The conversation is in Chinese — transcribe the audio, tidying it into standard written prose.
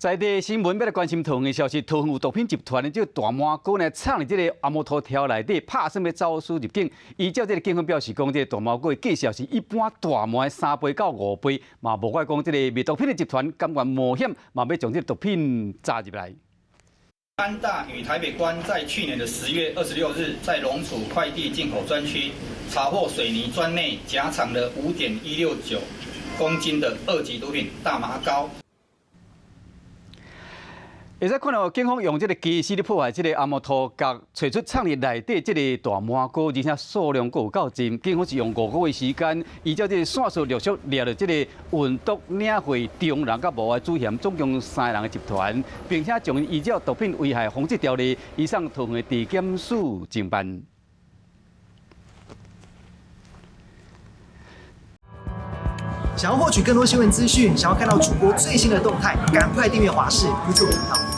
在地新闻要来关心桃园的消息，桃园有毒品集团的这个大麻哥呢，藏伫这个阿摩托条内底，拍算要走私入境。依照这个警方表示讲，这个大麻哥的计价是一般大麻的3倍到5倍，嘛无怪讲这个卖毒品的集团甘愿冒险，嘛要将这个毒品抓入来。安大与台北关在去年的10月26日，在龙楚快递进口专区查获水泥砖内夹藏了5.169公斤的2级毒品大麻膏。会使看到警方用这个技师咧破坏这个阿摩托角，找出藏伫内底这个大麻膏，而且数量够够真。警方是用5个月时间，依照这个线索陆续掠到这个运毒领会中人甲无碍主嫌，总共3人的集团，并且将依照毒品危害防治条例移送桃园地检署侦办。想要获取更多新闻资讯，想要看到主播最新的动态，赶快订阅华视 YouTube 频道。